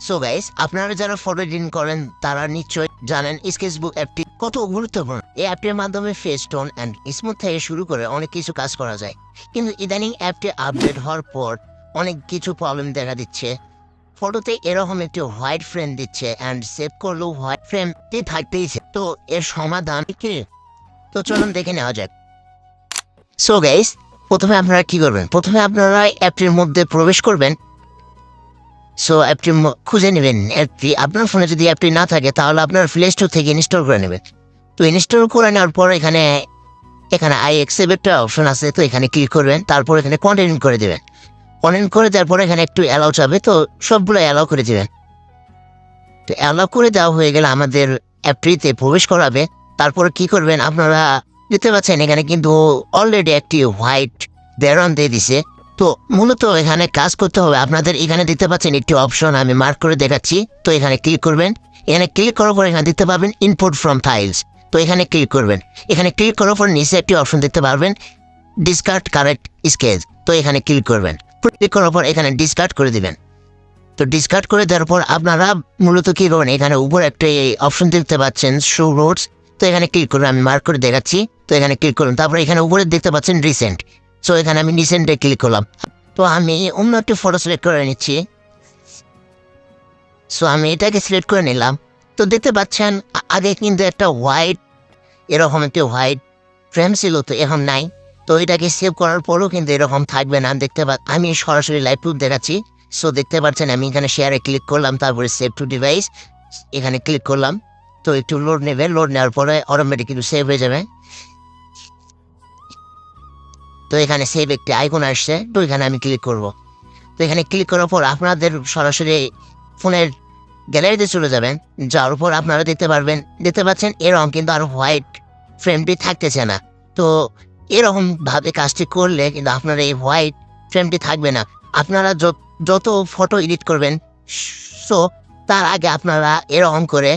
So guys, আপনারা যারা photo editing করেন তারা নিশ্চয়ই জানেন স্কেচবুক অ্যাপটি কত গুরুত্বপূর্ণ। এই অ্যাপটির মাধ্যমে ফেস টোন অ্যান্ড স্মুথ থেকে শুরু করে অনেক কিছু কাজ করা যায়। কিন্তু ইদানিং অ্যাপটি আপডেট হওয়ার পর অনেক কিছু প্রবলেম দেখা দিচ্ছে। ফটোতে এরকম একটি হোয়াইট ফ্রেম দিচ্ছে অ্যান্ড সেভ করলেও হোয়াইট ফ্রেমটি থাকতেইছে। তো এর সমাধান কি? তো চলুন দেখে নেওয়া যাক। সো গাইস, প্রথমে আপনারা কি করবেন? প্রথমে আপনারা অ্যাপটির মধ্যে প্রবেশ করবেন। সো অ্যাপটি খুঁজে নেবেন। অ্যাপটি আপনার ফোনে যদি অ্যাপটি না থাকে তাহলে আপনার প্লে স্টোর থেকে ইনস্টল করে নেবেন। তো ইনস্টল করে নেওয়ার পর এখানে এখানে আই অ্যাকসেপ্ট একটা অপশন আছে, তো এখানে ক্লিক করবেন। তারপর এখানে কন্টিনিউ করে দেবেন। কন্টিনিউ করে দেওয়ার পর এখানে একটু অ্যালাউ চাবে, তো সবগুলো অ্যালাউ করে দেবেন। তো অ্যালাউ করে দেওয়া হয়ে গেলে আমাদের অ্যাপটিতে প্রবেশ করাবে। তারপর কি করবেন? আপনারা দেখতে পাচ্ছেন এখানে কিন্তু অলরেডি একটি হোয়াইট ব্যাকগ্রাউন্ড দিয়ে দিছে। তো মূলত এখানে কাজ করতে হবে আপনাদের। এখানে দেখতে পাচ্ছেন একটি অপশন আমি মার্ক করে দেখাচ্ছি। তো এখানে ক্লিক করবেন। এখানে ক্লিক করার পর এখানে দেখতে পাবেন ইনপুট ফ্রম ফাইলস। তো এখানে ক্লিক করবেন। এখানে ক্লিক করার পর নিচে একটি অপশন দেখতে পারবেন ডিসকার্ড কারেক্ট স্কেচ। তো এখানে ক্লিক করবেন। ক্লিক করার পর এখানে ডিসকার্ড করে দিবেন। তো ডিসকার্ড করে দেওয়ার পর আপনারা মূলত কি করবেন? এখানে উপর একটা অপশন দেখতে পাচ্ছেন শো রোডস। তো এখানে ক্লিক করবেন। আমি মার্ক করে দেখাচ্ছি। তো এখানে ক্লিক করুন। তারপর এখানে উপরে দেখতে পাচ্ছেন রিসেন্ট। সো এখানে আমি রিসেন্টে ক্লিক করলাম। তো আমি অন্য একটি ফটো সিলেক্ট করে নিচ্ছি। সো আমি এটাকে সিলেক্ট করে নিলাম। তো দেখতে পাচ্ছেন আগে কিন্তু একটা হোয়াইট এরকম একটি হোয়াইট ফ্রেম ছিল, তো এখন নাই। তো এটাকে সেভ করার পরও কিন্তু এরকম থাকবে না। আমি সরাসরি লাইভ প্রুফ দেখাচ্ছি। সো দেখতে পাচ্ছেন আমি এখানে শেয়ারে ক্লিক করলাম, তারপরে সেভ টু ডিভাইস এখানে ক্লিক করলাম। তো একটু লোড নেবে, লোড নেওয়ার পরে অটোমেটিক কিন্তু সেভ হয়ে যাবে। তো এখানে সেভ একটি আইকন আসছে, তো এখানে আমি ক্লিক করব। তো এখানে ক্লিক করার পর আপনাদের সরাসরি ফোনের গ্যালারিতে চলে যাবেন। যাওয়ার পর আপনারা দেখতে পাচ্ছেন এরকম কিন্তু আর হোয়াইট ফ্রেমটি থাকতেছে না। তো এরকম ভাবে কাজটি করলে কিন্তু আপনার এই হোয়াইট ফ্রেমটি থাকবে না। আপনারা যত ফটো এডিট করবেন, সো তার আগে আপনারা এরকম করে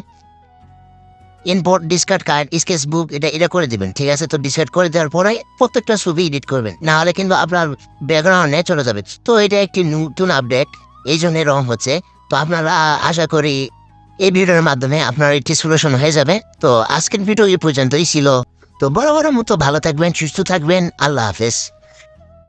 ইম্পোর্ট ডিসকার্ড কার্ড স্কেচবুক এটা করে দিবেন। ঠিক আছে? তো ডিসকার্ড করে দেওয়ার পরে প্রত্যেকটা ছবি এডিট করবেন, না হলে কিন্তু আপনার ব্যাকগ্রাউন্ডে চলে যাবে। তো এটা একটি নতুন আপডেট, এই জন্য এরকম হচ্ছে। তো আপনারা আশা করি এই ভিডিওর মাধ্যমে আপনার একটি সলিউশন হয়ে যাবে। তো আজকের ভিডিও এই পর্যন্তই ছিল। তো বড় মতো ভালো থাকবেন, সুস্থ থাকবেন। আল্লাহ হাফেজ।